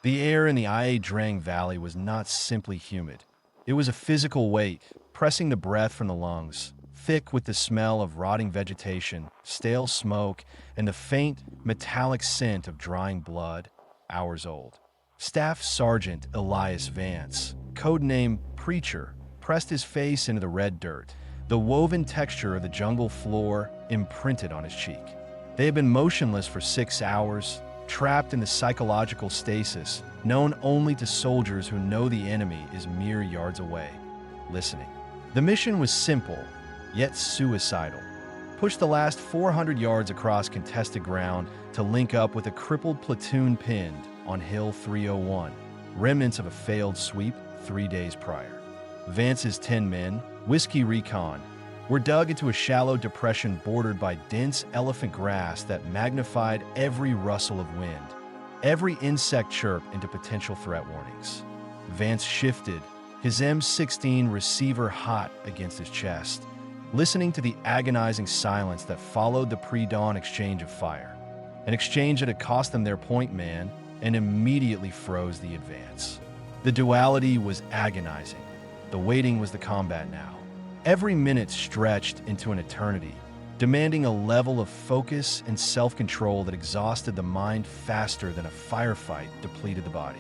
The air in the Ia Drang Valley was not simply humid. It was a physical weight, pressing the breath from the lungs, thick with the smell of rotting vegetation, stale smoke, and the faint, metallic scent of drying blood, hours old. Staff Sergeant Elias Vance, codename Preacher, pressed his face into the red dirt, the woven texture of the jungle floor imprinted on his cheek. They had been motionless for 6 hours, trapped in the psychological stasis known only to soldiers who know the enemy is mere yards away, listening. The mission was simple, yet suicidal. Push the last 400 yards across contested ground to link up with a crippled platoon pinned on Hill 301, remnants of a failed sweep 3 days prior. Vance's 10 men, Whiskey Recon, were dug into a shallow depression bordered by dense elephant grass that magnified every rustle of wind, every insect chirp into potential threat warnings. Vance shifted, his M16 receiver hot against his chest, listening to the agonizing silence that followed the pre-dawn exchange of fire, an exchange that had cost them their point man and immediately froze the advance. The duality was agonizing. The waiting was the combat now. Every minute stretched into an eternity, demanding a level of focus and self-control that exhausted the mind faster than a firefight depleted the body.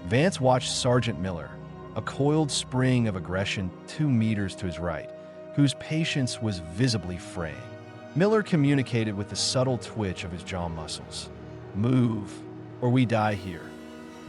Vance watched Sergeant Miller, a coiled spring of aggression 2 meters to his right, whose patience was visibly fraying. Miller communicated with the subtle twitch of his jaw muscles. Move, or we die here.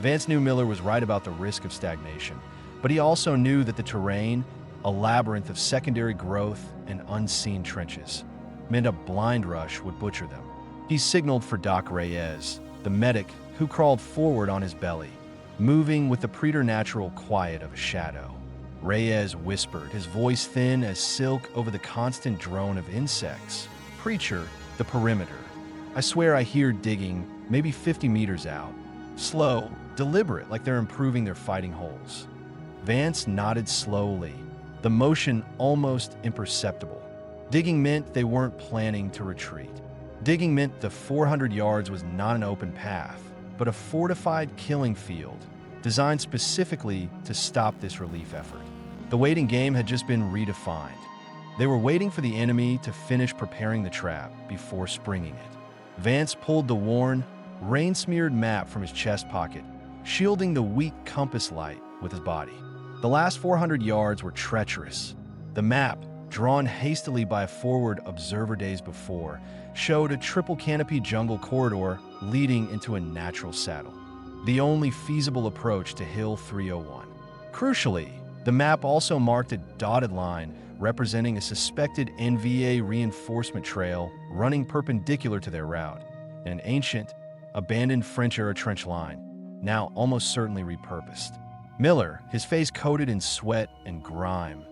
Vance knew Miller was right about the risk of stagnation, but he also knew that the terrain, a labyrinth of secondary growth and unseen trenches, meant a blind rush would butcher them. He signaled for Doc Reyes, the medic who crawled forward on his belly, moving with the preternatural quiet of a shadow. Reyes whispered, his voice thin as silk over the constant drone of insects. Preacher, the perimeter. I swear I hear digging, maybe 50 meters out. Slow, deliberate, like they're improving their fighting holes. Vance nodded slowly, the motion almost imperceptible. Digging meant they weren't planning to retreat. Digging meant the 400 yards was not an open path, but a fortified killing field, designed specifically to stop this relief effort. The waiting game had just been redefined. They were waiting for the enemy to finish preparing the trap before springing it. Vance pulled the worn, rain-smeared map from his chest pocket, shielding the weak compass light with his body. The last 400 yards were treacherous. The map, drawn hastily by a forward observer days before, showed a triple canopy jungle corridor leading into a natural saddle, the only feasible approach to Hill 301. Crucially, the map also marked a dotted line representing a suspected NVA reinforcement trail running perpendicular to their route, and an ancient, abandoned French-era trench line, now almost certainly repurposed. Miller, his face coated in sweat and grime,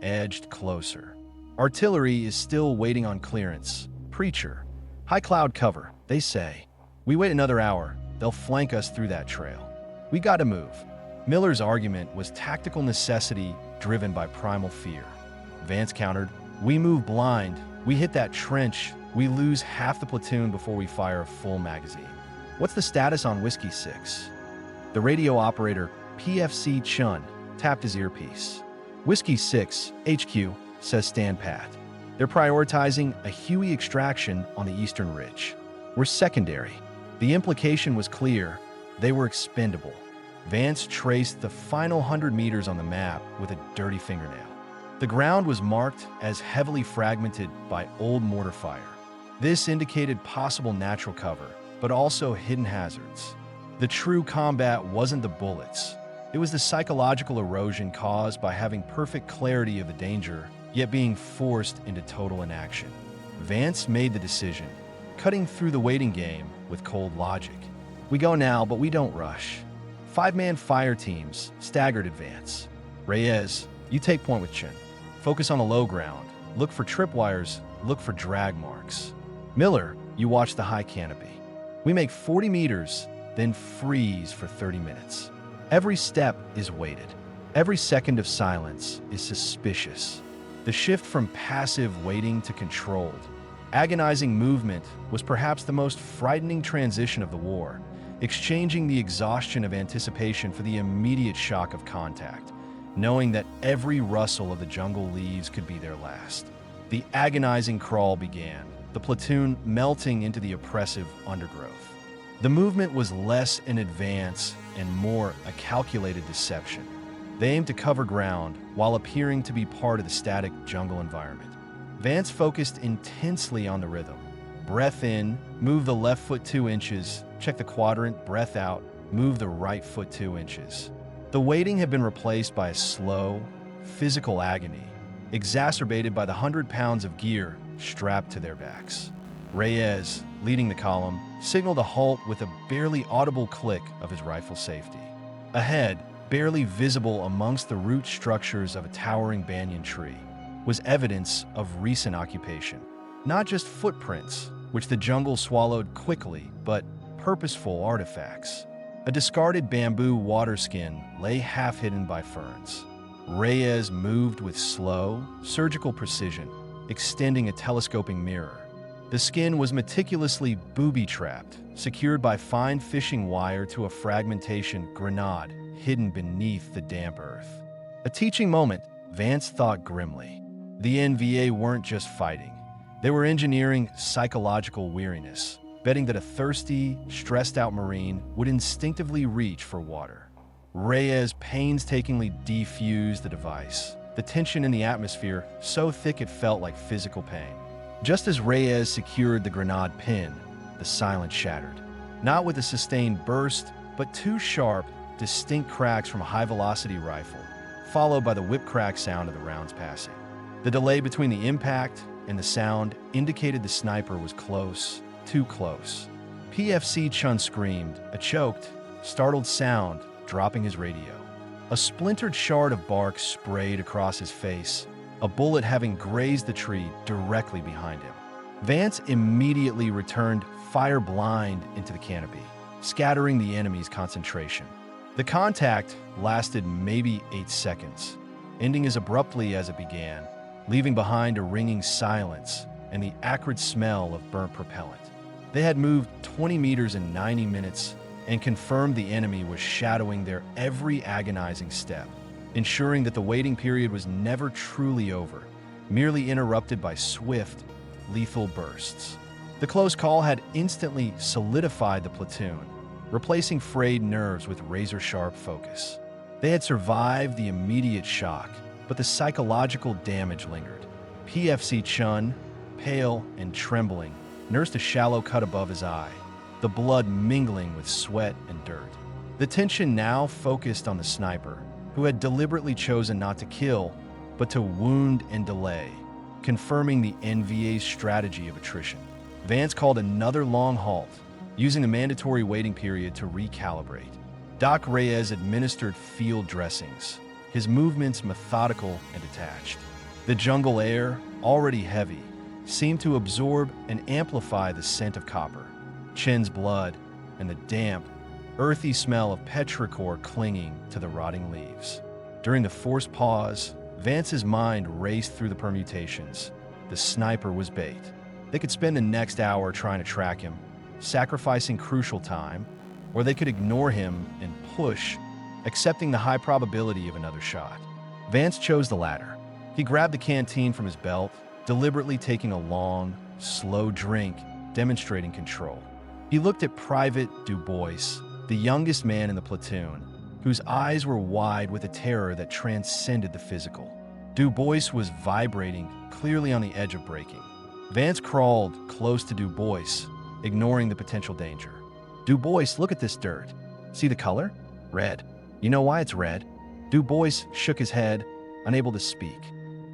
edged closer. Artillery is still waiting on clearance. Preacher. High cloud cover, they say. We wait another hour, they'll flank us through that trail. We gotta move. Miller's argument was tactical necessity driven by primal fear. Vance countered, we move blind, we hit that trench, we lose half the platoon before we fire a full magazine. What's the status on Whiskey 6? The radio operator, PFC Chun, tapped his earpiece. Whiskey 6, HQ, says stand pat. They're prioritizing a Huey extraction on the eastern ridge. We're secondary. The implication was clear. They were expendable. Vance traced the final 100 meters on the map with a dirty fingernail. The ground was marked as heavily fragmented by old mortar fire. This indicated possible natural cover, but also hidden hazards. The true combat wasn't the bullets. It was the psychological erosion caused by having perfect clarity of the danger, yet being forced into total inaction. Vance made the decision, cutting through the waiting game with cold logic. We go now, but we don't rush. 5-man fire teams, staggered advance. Reyes, you take point with Chin. Focus on the low ground. Look for tripwires, look for drag marks. Miller, you watch the high canopy. We make 40 meters, then freeze for 30 minutes. Every step is weighted. Every second of silence is suspicious. The shift from passive waiting to controlled, agonizing movement was perhaps the most frightening transition of the war, exchanging the exhaustion of anticipation for the immediate shock of contact, knowing that every rustle of the jungle leaves could be their last. The agonizing crawl began, the platoon melting into the oppressive undergrowth. The movement was less an advance and more a calculated deception. They aimed to cover ground while appearing to be part of the static jungle environment. Vance focused intensely on the rhythm. Breath in, move the left foot 2 inches, check the quadrant, breath out, move the right foot 2 inches. The waiting had been replaced by a slow, physical agony, exacerbated by the 100 pounds of gear strapped to their backs. Reyes, leading the column, signaled a halt with a barely audible click of his rifle safety. Ahead, barely visible amongst the root structures of a towering banyan tree, was evidence of recent occupation. Not just footprints, which the jungle swallowed quickly, but purposeful artifacts. A discarded bamboo water skin lay half hidden by ferns. Reyes moved with slow, surgical precision, extending a telescoping mirror. The skin was meticulously booby-trapped, secured by fine fishing wire to a fragmentation grenade hidden beneath the damp earth. A teaching moment, Vance thought grimly. The NVA weren't just fighting. They were engineering psychological weariness, betting that a thirsty, stressed-out Marine would instinctively reach for water. Reyes painstakingly defused the device, the tension in the atmosphere so thick it felt like physical pain. Just as Reyes secured the grenade pin, the silence shattered. Not with a sustained burst, but 2 sharp, distinct cracks from a high-velocity rifle, followed by the whip-crack sound of the rounds passing. The delay between the impact and the sound indicated the sniper was close, too close. PFC Chun screamed, a choked, startled sound dropping his radio. A splintered shard of bark sprayed across his face, a bullet having grazed the tree directly behind him. Vance immediately returned fire blind into the canopy, scattering the enemy's concentration. The contact lasted maybe 8 seconds, ending as abruptly as it began, leaving behind a ringing silence and the acrid smell of burnt propellant. They had moved 20 meters in 90 minutes and confirmed the enemy was shadowing their every agonizing step, ensuring that the waiting period was never truly over, merely interrupted by swift, lethal bursts. The close call had instantly solidified the platoon, replacing frayed nerves with razor-sharp focus. They had survived the immediate shock, but the psychological damage lingered. PFC Chun, pale and trembling, nursed a shallow cut above his eye, the blood mingling with sweat and dirt. The tension now focused on the sniper, who had deliberately chosen not to kill, but to wound and delay, confirming the NVA's strategy of attrition. Vance called another long halt, using the mandatory waiting period to recalibrate. Doc Reyes administered field dressings, his movements methodical and detached. The jungle air, already heavy, seemed to absorb and amplify the scent of copper, Chen's blood, and the damp, earthy smell of petrichor clinging to the rotting leaves. During the forced pause, Vance's mind raced through the permutations. The sniper was bait. They could spend the next hour trying to track him, sacrificing crucial time, or they could ignore him and push, accepting the high probability of another shot. Vance chose the latter. He grabbed the canteen from his belt, deliberately taking a long, slow drink, demonstrating control. He looked at Private Du Bois, the youngest man in the platoon, whose eyes were wide with a terror that transcended the physical. Du Bois was vibrating, clearly on the edge of breaking. Vance crawled close to Du Bois, ignoring the potential danger. Du Bois, look at this dirt. See the color? Red. You know why it's red? Du Bois shook his head, unable to speak.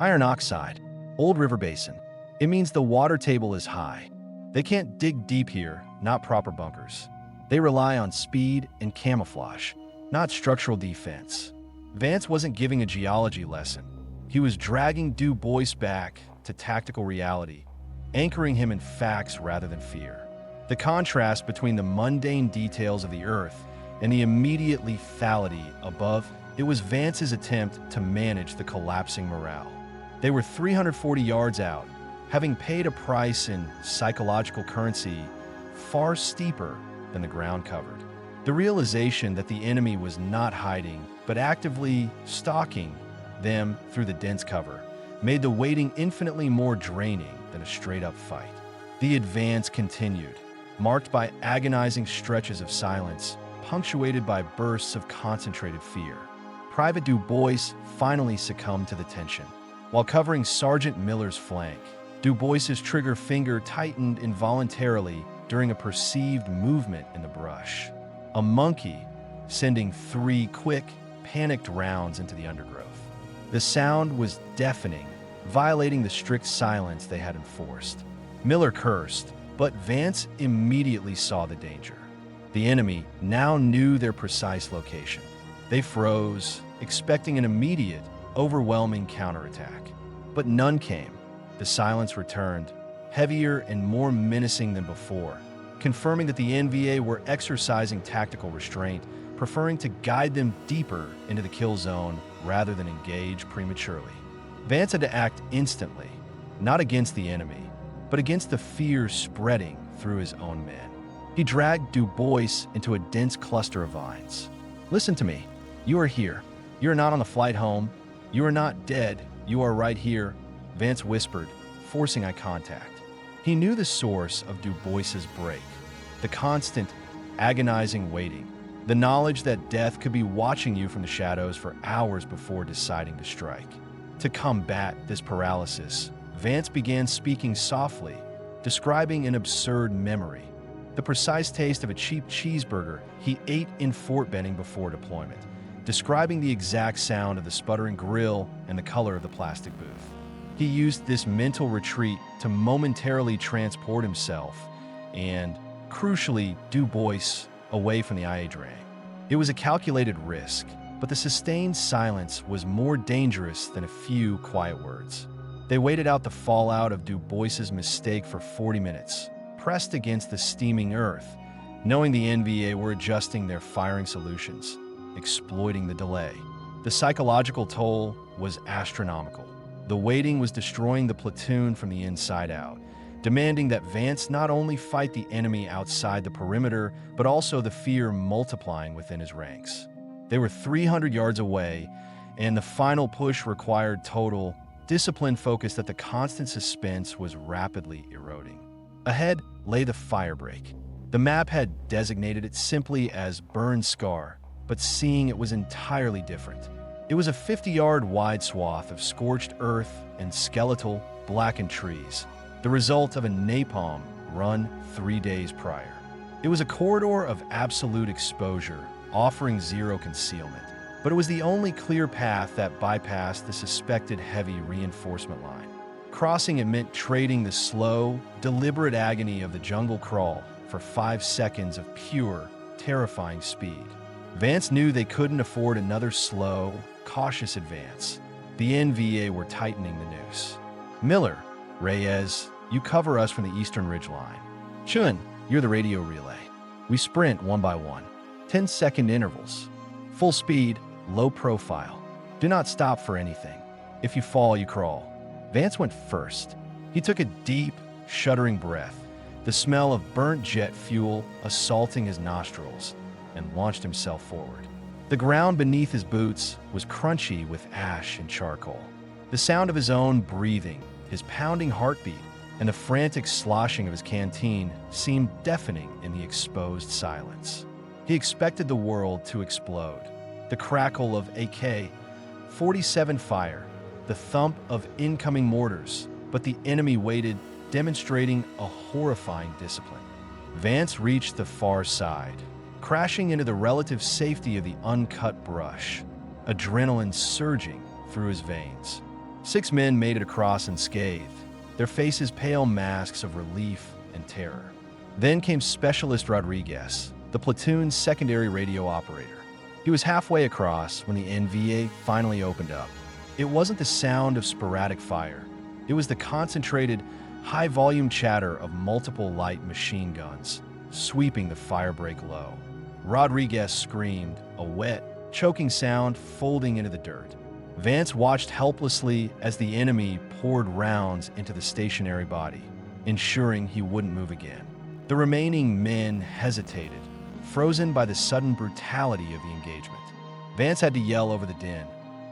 Iron oxide. Old river basin. It means the water table is high. They can't dig deep here, not proper bunkers. They rely on speed and camouflage, not structural defense. Vance wasn't giving a geology lesson. He was dragging Du Bois back to tactical reality, anchoring him in facts rather than fear. The contrast between the mundane details of the earth and the immediate lethality above, it was Vance's attempt to manage the collapsing morale. They were 340 yards out, having paid a price in psychological currency far steeper than the ground covered. The realization that the enemy was not hiding, but actively stalking them through the dense cover, made the waiting infinitely more draining than a straight-up fight. The advance continued, marked by agonizing stretches of silence, punctuated by bursts of concentrated fear. Private Du Bois finally succumbed to the tension. While covering Sergeant Miller's flank, Du Bois's trigger finger tightened involuntarily during a perceived movement in the brush. A monkey, sending 3 quick, panicked rounds into the undergrowth. The sound was deafening, violating the strict silence they had enforced. Miller cursed, but Vance immediately saw the danger. The enemy now knew their precise location. They froze, expecting an immediate, overwhelming counterattack. But none came. The silence returned, heavier and more menacing than before, confirming that the NVA were exercising tactical restraint, preferring to guide them deeper into the kill zone rather than engage prematurely. Vance had to act instantly, not against the enemy, but against the fear spreading through his own men. He dragged Du Bois into a dense cluster of vines. "Listen to me. You are here. You are not on the flight home. You are not dead. You are right here," Vance whispered, forcing eye contact. He knew the source of Du Bois's break, the constant, agonizing waiting, the knowledge that death could be watching you from the shadows for hours before deciding to strike. To combat this paralysis, Vance began speaking softly, describing an absurd memory, the precise taste of a cheap cheeseburger he ate in Fort Benning before deployment, describing the exact sound of the sputtering grill and the color of the plastic booth. He used this mental retreat to momentarily transport himself and, crucially, Du Bois away from the Ia Drang. It was a calculated risk, but the sustained silence was more dangerous than a few quiet words. They waited out the fallout of Du Bois's mistake for 40 minutes, pressed against the steaming earth, knowing the NVA were adjusting their firing solutions, exploiting the delay. The psychological toll was astronomical. The waiting was destroying the platoon from the inside out, demanding that Vance not only fight the enemy outside the perimeter, but also the fear multiplying within his ranks. They were 300 yards away, and the final push required total, disciplined focus that the constant suspense was rapidly eroding. Ahead lay the firebreak. The map had designated it simply as Burn Scar, but seeing it was entirely different. It was a 50-yard wide swath of scorched earth and skeletal, blackened trees, the result of a napalm run 3 days prior. It was a corridor of absolute exposure, offering zero concealment, but it was the only clear path that bypassed the suspected heavy reinforcement line. Crossing it meant trading the slow, deliberate agony of the jungle crawl for 5 seconds of pure, terrifying speed. Vance knew they couldn't afford another slow, cautious advance. The NVA were tightening the noose. "Miller, Reyes, you cover us from the eastern ridgeline. Chun, you're the radio relay. We sprint one by one, 10-second intervals. Full speed, low profile. Do not stop for anything. If you fall, you crawl." Vance went first. He took a deep, shuddering breath, the smell of burnt jet fuel assaulting his nostrils, and launched himself forward. The ground beneath his boots was crunchy with ash and charcoal. The sound of his own breathing, his pounding heartbeat, and the frantic sloshing of his canteen seemed deafening in the exposed silence. He expected the world to explode. The crackle of AK-47 fire, the thump of incoming mortars, but the enemy waited, demonstrating a horrifying discipline. Vance reached the far side, crashing into the relative safety of the uncut brush, adrenaline surging through his veins. 6 men made it across unscathed, their faces pale masks of relief and terror. Then came Specialist Rodriguez, the platoon's secondary radio operator. He was halfway across when the NVA finally opened up. It wasn't the sound of sporadic fire. It was the concentrated, high-volume chatter of multiple light machine guns, sweeping the firebreak low. Rodriguez screamed, a wet, choking sound folding into the dirt. Vance watched helplessly as the enemy poured rounds into the stationary body, ensuring he wouldn't move again. The remaining men hesitated, frozen by the sudden brutality of the engagement. Vance had to yell over the din,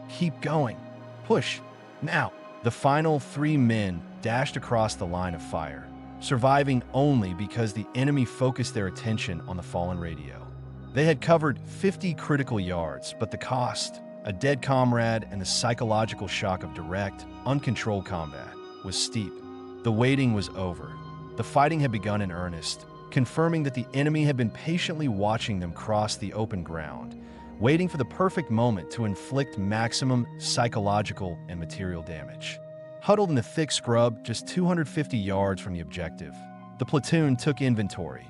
"Keep going! Push! Now!" The final 3 men dashed across the line of fire, surviving only because the enemy focused their attention on the fallen radio. They had covered 50 critical yards, but the cost, a dead comrade and the psychological shock of direct, uncontrolled combat, was steep. The waiting was over. The fighting had begun in earnest, confirming that the enemy had been patiently watching them cross the open ground, waiting for the perfect moment to inflict maximum psychological and material damage. Huddled in the thick scrub just 250 yards from the objective, the platoon took inventory.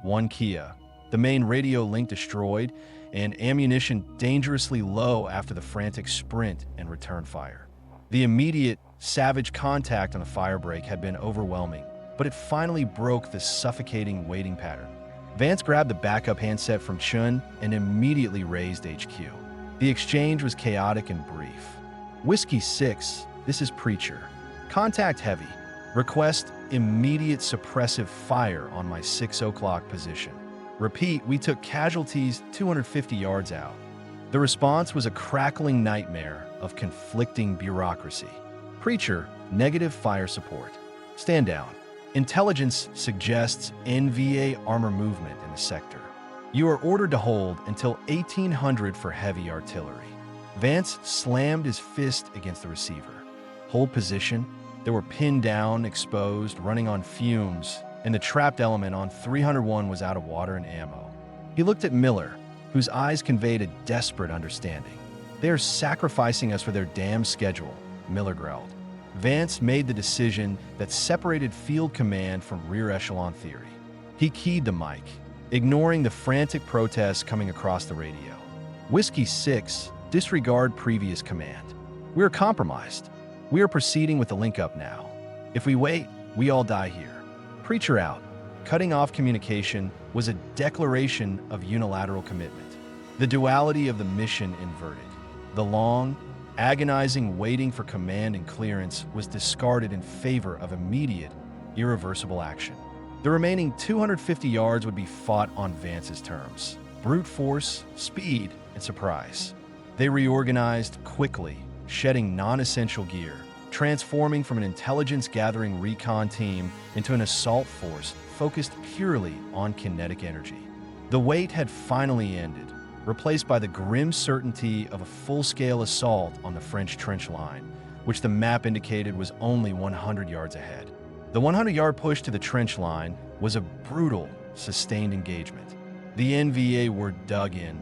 1 Kia, the main radio link destroyed, and ammunition dangerously low after the frantic sprint and return fire. The immediate, savage contact on the firebreak had been overwhelming, but it finally broke the suffocating waiting pattern. Vance grabbed the backup handset from Chun and immediately raised HQ. The exchange was chaotic and brief. "Whiskey 6, this is Preacher. Contact heavy. Request immediate suppressive fire on my 6 o'clock position. Repeat, we took casualties 250 yards out." The response was a crackling nightmare of conflicting bureaucracy. "Preacher, negative fire support. Stand down. Intelligence suggests NVA armor movement in the sector. You are ordered to hold until 1800 for heavy artillery." Vance slammed his fist against the receiver. "Hold position." They were pinned down, exposed, running on fumes, and the trapped element on 301 was out of water and ammo. He looked at Miller, whose eyes conveyed a desperate understanding. "They are sacrificing us for their damn schedule," Miller growled. Vance made the decision that separated field command from rear echelon theory. He keyed the mic, ignoring the frantic protests coming across the radio. "Whiskey 6, disregard previous command. We are compromised. We are proceeding with the link-up now. If we wait, we all die here. Preacher out." Cutting off communication was a declaration of unilateral commitment. The duality of the mission inverted. The long, agonizing waiting for command and clearance was discarded in favor of immediate, irreversible action. The remaining 250 yards would be fought on Vance's terms. Brute force, speed, and surprise. They reorganized quickly, shedding non-essential gear, transforming from an intelligence-gathering recon team into an assault force focused purely on kinetic energy. The wait had finally ended, replaced by the grim certainty of a full-scale assault on the French trench line, which the map indicated was only 100 yards ahead. The 100-yard push to the trench line was a brutal, sustained engagement. The NVA were dug in,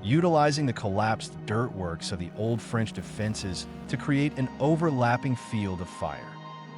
utilizing the collapsed dirt works of the old French defenses to create an overlapping field of fire.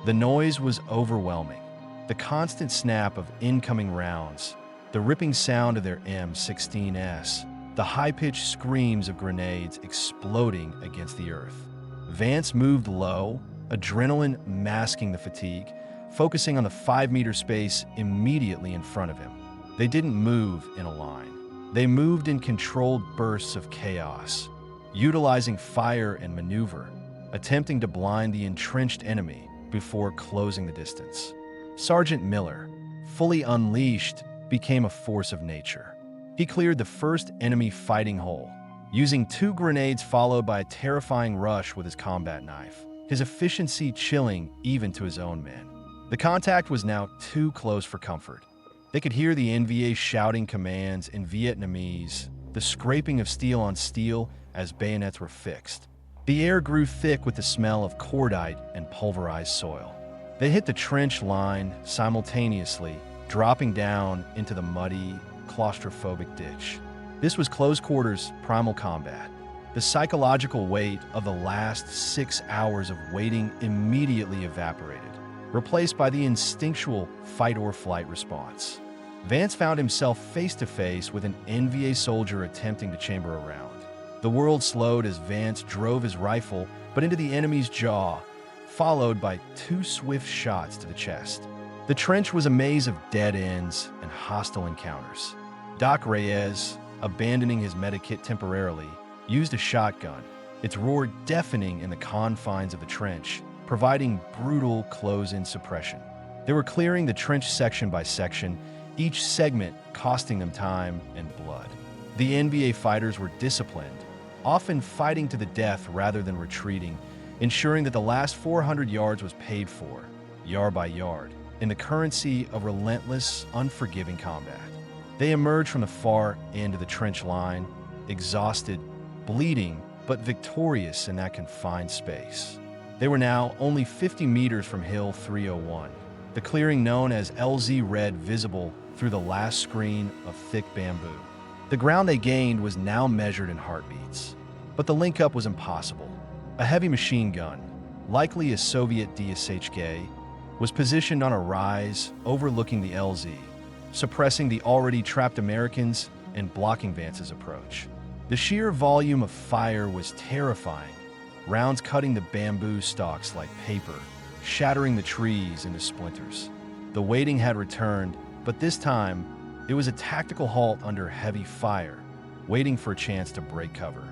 The noise was overwhelming. The constant snap of incoming rounds, the ripping sound of their M16s, the high-pitched screams of grenades exploding against the earth. Vance moved low, adrenaline masking the fatigue, focusing on the 5-meter space immediately in front of him. They didn't move in a line. They moved in controlled bursts of chaos, utilizing fire and maneuver, attempting to blind the entrenched enemy before closing the distance. Sergeant Miller, fully unleashed, became a force of nature. He cleared the first enemy fighting hole, using 2 grenades followed by a terrifying rush with his combat knife, his efficiency chilling even to his own men. The contact was now too close for comfort. They could hear the NVA shouting commands in Vietnamese, the scraping of steel on steel as bayonets were fixed. The air grew thick with the smell of cordite and pulverized soil. They hit the trench line simultaneously, dropping down into the muddy, claustrophobic ditch. This was close quarters, primal combat. The psychological weight of the last 6 hours of waiting immediately evaporated, replaced by the instinctual fight-or-flight response. Vance found himself face-to-face with an NVA soldier attempting to chamber a round. The world slowed as Vance drove his rifle, but into the enemy's jaw, followed by 2 swift shots to the chest. The trench was a maze of dead ends and hostile encounters. Doc Reyes, abandoning his medikit temporarily, used a shotgun, its roar deafening in the confines of the trench, providing brutal close-in suppression. They were clearing the trench section by section, each segment costing them time and blood. The NBA fighters were disciplined, often fighting to the death rather than retreating, ensuring that the last 400 yards was paid for, yard by yard, in the currency of relentless, unforgiving combat. They emerged from the far end of the trench line, exhausted, bleeding, but victorious in that confined space. They were now only 50 meters from Hill 301, the clearing known as LZ Red visible through the last screen of thick bamboo. The ground they gained was now measured in heartbeats. But the link-up was impossible. A heavy machine gun, likely a Soviet DSHK, was positioned on a rise overlooking the LZ, suppressing the already trapped Americans and blocking Vance's approach. The sheer volume of fire was terrifying, rounds cutting the bamboo stalks like paper, shattering the trees into splinters. The waiting had returned, but this time, it was a tactical halt under heavy fire, waiting for a chance to break cover.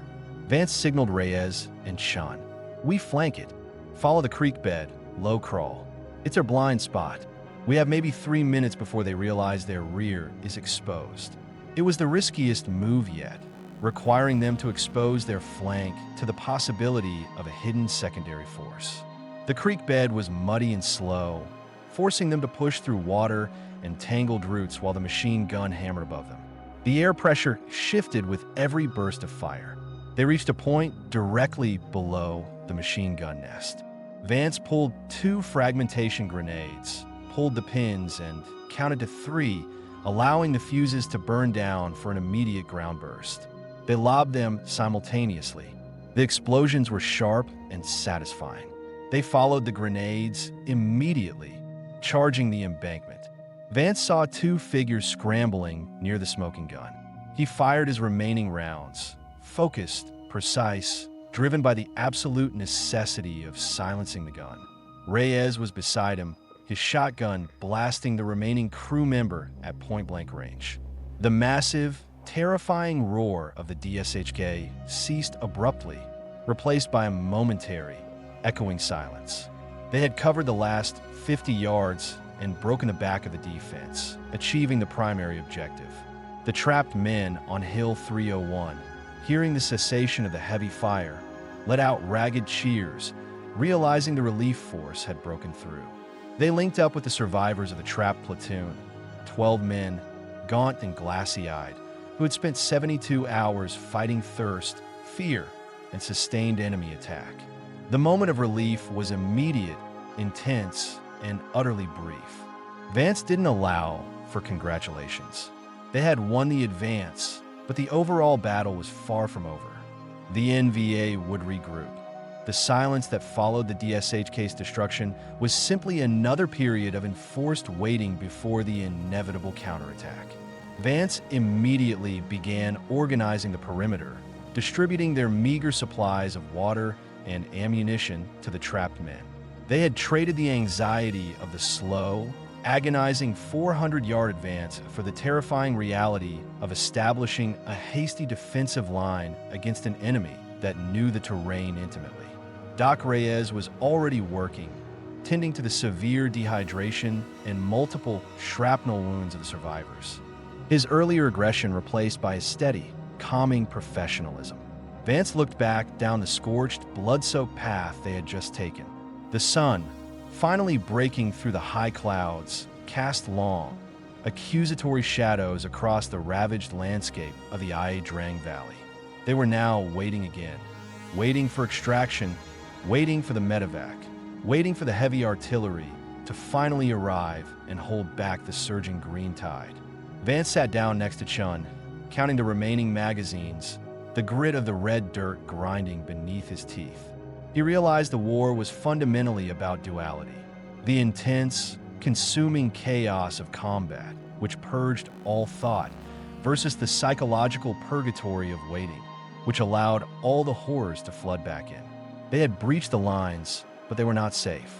Vance signaled Reyes and Sean. "We flank it. Follow the creek bed, low crawl. It's our blind spot. We have maybe 3 minutes before they realize their rear is exposed." It was the riskiest move yet, requiring them to expose their flank to the possibility of a hidden secondary force. The creek bed was muddy and slow, forcing them to push through water and tangled roots while the machine gun hammered above them. The air pressure shifted with every burst of fire. They reached a point directly below the machine gun nest. Vance pulled 2 fragmentation grenades, pulled the pins, and counted to 3, allowing the fuses to burn down for an immediate ground burst. They lobbed them simultaneously. The explosions were sharp and satisfying. They followed the grenades immediately, charging the embankment. Vance saw 2 figures scrambling near the smoking gun. He fired his remaining rounds, focused, precise, driven by the absolute necessity of silencing the gun. Reyes was beside him, his shotgun blasting the remaining crew member at point-blank range. The massive, terrifying roar of the DSHK ceased abruptly, replaced by a momentary, echoing silence. They had covered the last 50 yards and broken the back of the defense, achieving the primary objective. The trapped men on Hill 301, hearing the cessation of the heavy fire, let out ragged cheers, realizing the relief force had broken through. They linked up with the survivors of the trapped platoon, 12 men, gaunt and glassy-eyed, who had spent 72 hours fighting thirst, fear, and sustained enemy attack. The moment of relief was immediate, intense, and utterly brief. Vance didn't allow for congratulations. They had won the advance, but the overall battle was far from over. The NVA would regroup. The silence that followed the DSHK's destruction was simply another period of enforced waiting before the inevitable counterattack. Vance immediately began organizing the perimeter, distributing their meager supplies of water and ammunition to the trapped men. They had traded the anxiety of the slow, agonizing 400-yard advance for the terrifying reality of establishing a hasty defensive line against an enemy that knew the terrain intimately. Doc Reyes was already working, tending to the severe dehydration and multiple shrapnel wounds of the survivors. His earlier aggression replaced by a steady, calming professionalism. Vance looked back down the scorched, blood-soaked path they had just taken. The sun, finally breaking through the high clouds, cast long, accusatory shadows across the ravaged landscape of the Ia Drang Valley. They were now waiting again, waiting for extraction, waiting for the medevac, waiting for the heavy artillery to finally arrive and hold back the surging green tide. Vance sat down next to Chun, counting the remaining magazines, the grit of the red dirt grinding beneath his teeth. He realized the war was fundamentally about duality, the intense, consuming chaos of combat, which purged all thought, versus the psychological purgatory of waiting, which allowed all the horrors to flood back in. They had breached the lines, but they were not safe.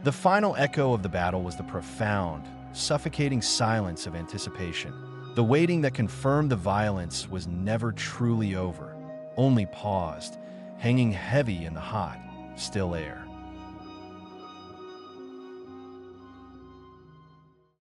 The final echo of the battle was the profound, suffocating silence of anticipation. The waiting that confirmed the violence was never truly over, only paused, hanging heavy in the hot, still air.